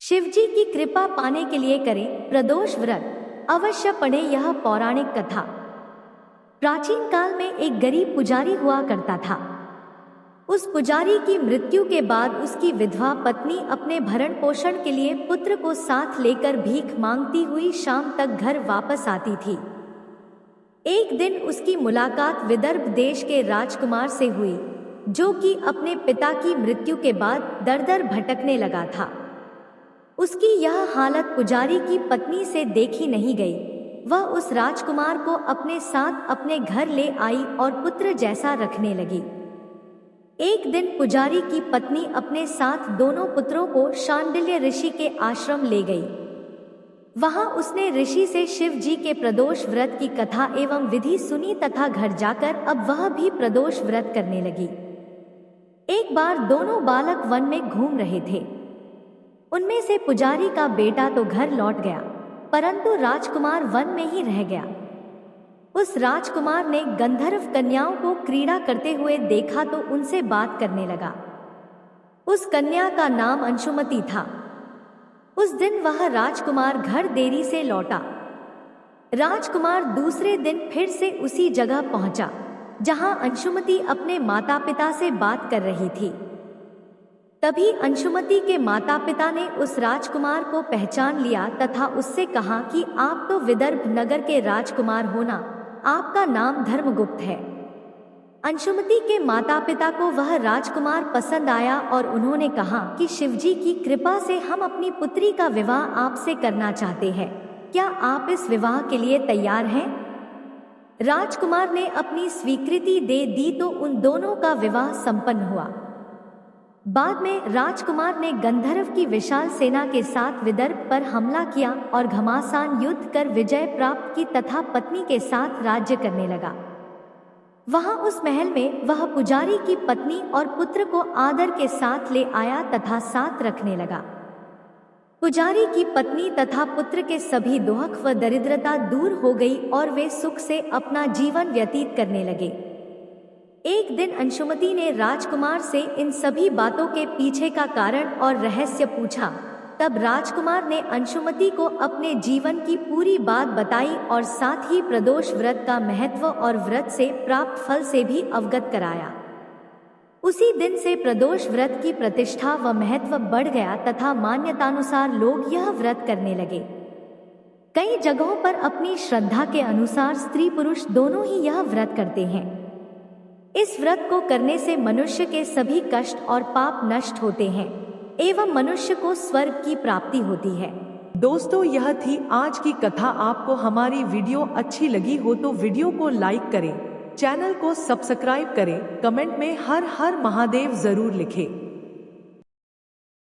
शिवजी की कृपा पाने के लिए करें प्रदोष व्रत। अवश्य पढ़ें यह पौराणिक कथा। प्राचीन काल में एक गरीब पुजारी हुआ करता था। उस पुजारी की मृत्यु के बाद उसकी विधवा पत्नी अपने भरण पोषण के लिए पुत्र को साथ लेकर भीख मांगती हुई शाम तक घर वापस आती थी। एक दिन उसकी मुलाकात विदर्भ देश के राजकुमार से हुई, जो कि अपने पिता की मृत्यु के बाद दर-दर भटकने लगा था। उसकी यह हालत पुजारी की पत्नी से देखी नहीं गई। वह उस राजकुमार को अपने साथ अपने घर ले आई और पुत्र जैसा रखने लगी। एक दिन पुजारी की पत्नी अपने साथ दोनों पुत्रों को शांडिल्य ऋषि के आश्रम ले गई। वहां उसने ऋषि से शिव जी के प्रदोष व्रत की कथा एवं विधि सुनी तथा घर जाकर अब वह भी प्रदोष व्रत करने लगी। एक बार दोनों बालक वन में घूम रहे थे। उनमें से पुजारी का बेटा तो घर लौट गया, परंतु राजकुमार वन में ही रह गया। उस राजकुमार ने गंधर्व कन्याओं को क्रीड़ा करते हुए देखा तो उनसे बात करने लगा। उस कन्या का नाम अंशुमति था। उस दिन वह राजकुमार घर देरी से लौटा। राजकुमार दूसरे दिन फिर से उसी जगह पहुंचा जहां अंशुमति अपने माता पिता से बात कर रही थी। तभी अंशुमति के माता पिता ने उस राजकुमार को पहचान लिया तथा उससे कहा कि आप तो विदर्भ नगर के राजकुमार हो ना, आपका नाम धर्मगुप्त है। अंशुमति के माता पिता को वह राजकुमार पसंद आया और उन्होंने कहा कि शिवजी की कृपा से हम अपनी पुत्री का विवाह आपसे करना चाहते हैं। क्या आप इस विवाह के लिए तैयार हैं? राजकुमार ने अपनी स्वीकृति दे दी तो उन दोनों का विवाह संपन्न हुआ। बाद में राजकुमार ने गंधर्व की विशाल सेना के साथ विदर्भ पर हमला किया और घमासान युद्ध कर विजय प्राप्त की तथा पत्नी के साथ राज्य करने लगा। वहां उस महल में वह पुजारी की पत्नी और पुत्र को आदर के साथ ले आया तथा साथ रखने लगा। पुजारी की पत्नी तथा पुत्र के सभी दुख व दरिद्रता दूर हो गई और वे सुख से अपना जीवन व्यतीत करने लगे। एक दिन अंशुमति ने राजकुमार से इन सभी बातों के पीछे का कारण और रहस्य पूछा। तब राजकुमार ने अंशुमति को अपने जीवन की पूरी बात बताई और साथ ही प्रदोष व्रत का महत्व और व्रत से प्राप्त फल से भी अवगत कराया। उसी दिन से प्रदोष व्रत की प्रतिष्ठा व महत्व बढ़ गया तथा मान्यतानुसार लोग यह व्रत करने लगे। कई जगहों पर अपनी श्रद्धा के अनुसार स्त्री पुरुष दोनों ही यह व्रत करते हैं। इस व्रत को करने से मनुष्य के सभी कष्ट और पाप नष्ट होते हैं एवं मनुष्य को स्वर्ग की प्राप्ति होती है। दोस्तों, यह थी आज की कथा। आपको हमारी वीडियो अच्छी लगी हो तो वीडियो को लाइक करें, चैनल को सब्सक्राइब करें, कमेंट में हर हर महादेव जरूर लिखें।